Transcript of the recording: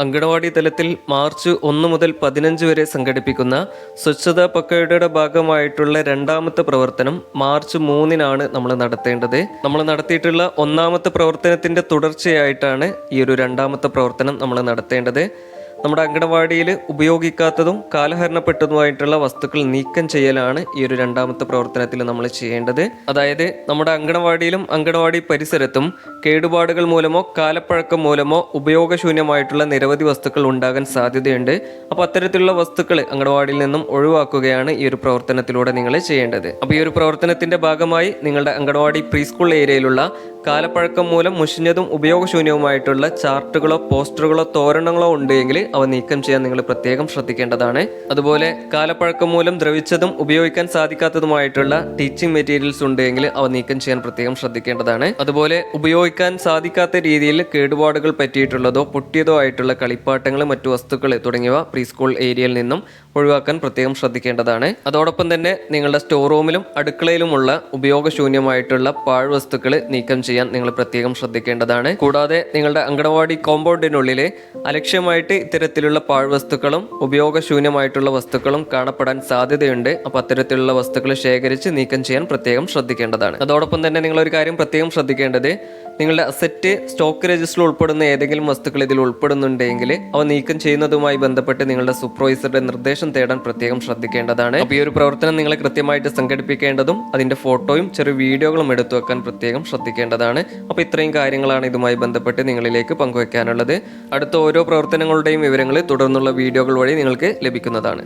അങ്കണവാടി തലത്തിൽ മാർച്ച് 1 മുതൽ 15 വരെ സംഘടിപ്പിക്കുന്ന സ്വച്ഛതാ പഖവാഡയുടെ ഭാഗമായിട്ടുള്ള രണ്ടാമത്തെ പ്രവർത്തനം മാർച്ച് 3-നാണ് നമ്മൾ നടത്തേണ്ടത്. നമ്മൾ നടത്തിയിട്ടുള്ള ഒന്നാമത്തെ പ്രവർത്തനത്തിന്റെ തുടർച്ചയായിട്ടാണ് ഈ ഒരു രണ്ടാമത്തെ പ്രവർത്തനം നമ്മൾ നടത്തേണ്ടത്. നമ്മുടെ അങ്കണവാടിയിൽ ഉപയോഗിക്കാത്തതും കാലഹരണപ്പെട്ടതുമായിട്ടുള്ള വസ്തുക്കൾ നീക്കം ചെയ്യലാണ് ഈ ഒരു രണ്ടാമത്തെ പ്രവർത്തനത്തിൽ നമ്മൾ ചെയ്യേണ്ടത്. അതായത് നമ്മുടെ അങ്കണവാടിയിലും അങ്കണവാടി പരിസരത്തും കേടുപാടുകൾ മൂലമോ കാലപ്പഴക്കം മൂലമോ ഉപയോഗശൂന്യമായിട്ടുള്ള നിരവധി വസ്തുക്കൾ ഉണ്ടാകാൻ സാധ്യതയുണ്ട്. അപ്പോൾ അത്തരത്തിലുള്ള വസ്തുക്കൾ അങ്കണവാടിയിൽ നിന്നും ഒഴിവാക്കുകയാണ് ഈ ഒരു പ്രവർത്തനത്തിലൂടെ നിങ്ങൾ ചെയ്യേണ്ടത്. അപ്പോൾ ഈ ഒരു പ്രവർത്തനത്തിന്റെ ഭാഗമായി നിങ്ങളുടെ അങ്കണവാടി പ്രീ സ്കൂൾ ഏരിയയിലുള്ള കാലപ്പഴക്കം മൂലം മുഷിഞ്ഞതും ഉപയോഗശൂന്യവുമായിട്ടുള്ള ചാർട്ടുകളോ പോസ്റ്ററുകളോ തോരണങ്ങളോ ഉണ്ടെങ്കിൽ അവ നീക്കം ചെയ്യാൻ നിങ്ങൾ പ്രത്യേകം ശ്രദ്ധിക്കേണ്ടതാണ്. അതുപോലെ കാലപ്പഴക്കം മൂലം ദ്രവിച്ചതും ഉപയോഗിക്കാൻ സാധിക്കാത്തതുമായിട്ടുള്ള ടീച്ചിങ് മെറ്റീരിയൽസ് ഉണ്ടെങ്കിൽ അവ നീക്കം ചെയ്യാൻ പ്രത്യേകം ശ്രദ്ധിക്കേണ്ടതാണ്. അതുപോലെ ഉപയോഗിക്കാൻ സാധിക്കാത്ത രീതിയിൽ കേടുപാടുകൾ പറ്റിയിട്ടുള്ളതോ പൊട്ടിയതോ ആയിട്ടുള്ള കളിപ്പാട്ടങ്ങൾ, മറ്റു വസ്തുക്കൾ തുടങ്ങിയവ പ്രീ സ്കൂൾ ഏരിയയിൽ നിന്നും ഒഴിവാക്കാൻ പ്രത്യേകം ശ്രദ്ധിക്കേണ്ടതാണ്. അതോടൊപ്പം തന്നെ നിങ്ങളുടെ സ്റ്റോർ റൂമിലും അടുക്കളയിലുമുള്ള ഉപയോഗശൂന്യമായിട്ടുള്ള പാഴ്വസ്തുക്കൾ നീക്കം ചെയ്യാൻ നിങ്ങൾ പ്രത്യേകം ശ്രദ്ധിക്കേണ്ടതാണ്. കൂടാതെ നിങ്ങളുടെ അങ്കണവാടി കോമ്പൗണ്ടിനുള്ളിൽ അലക്ഷ്യമായിട്ട് ഇത്തരത്തിലുള്ള പാഴ്വസ്തുക്കളും ഉപയോഗശൂന്യമായിട്ടുള്ള വസ്തുക്കളും കാണപ്പെടാൻ സാധ്യതയുണ്ട്. അപ്പോൾ അത്തരത്തിലുള്ള വസ്തുക്കൾ ശേഖരിച്ച് നീക്കം ചെയ്യാൻ പ്രത്യേകം ശ്രദ്ധിക്കേണ്ടതാണ്. അതോടൊപ്പം തന്നെ നിങ്ങളൊരു കാര്യം പ്രത്യേകം ശ്രദ്ധിക്കേണ്ടത്, നിങ്ങളുടെ അസറ്റ് സ്റ്റോക്ക് രജിസ്റ്ററിൽ ഉൾപ്പെടുന്ന ഏതെങ്കിലും വസ്തുക്കൾ ഇതിൽ ഉൾപ്പെടുന്നുണ്ടെങ്കിൽ അവ നീക്കം ചെയ്യുന്നതുമായി ബന്ധപ്പെട്ട് നിങ്ങളുടെ സൂപ്പർവൈസറുടെ നിർദ്ദേശം തേടാൻ പ്രത്യേകം ശ്രദ്ധിക്കേണ്ടതാണ്. അപ്പോൾ ഈ ഒരു പ്രവർത്തനം നിങ്ങൾ കൃത്യമായിട്ട് സംഘടിപ്പിക്കേണ്ടതും അതിന്റെ ഫോട്ടോയും ചെറിയ വീഡിയോകളും എടുത്തു വെക്കാൻ പ്രത്യേകം ശ്രദ്ധിക്കേണ്ടതാണ്. അപ്പോൾ ഇത്രയും കാര്യങ്ങളാണ് ഇതുമായി ബന്ധപ്പെട്ട് നിങ്ങളിലേക്ക് പങ്കുവെക്കാനുള്ളത്. അടുത്ത ഓരോ പ്രവർത്തനങ്ങളുടെയും വിവരങ്ങൾ തുടർന്നുള്ള വീഡിയോകൾ വഴി നിങ്ങൾക്ക് ലഭിക്കുന്നതാണ്.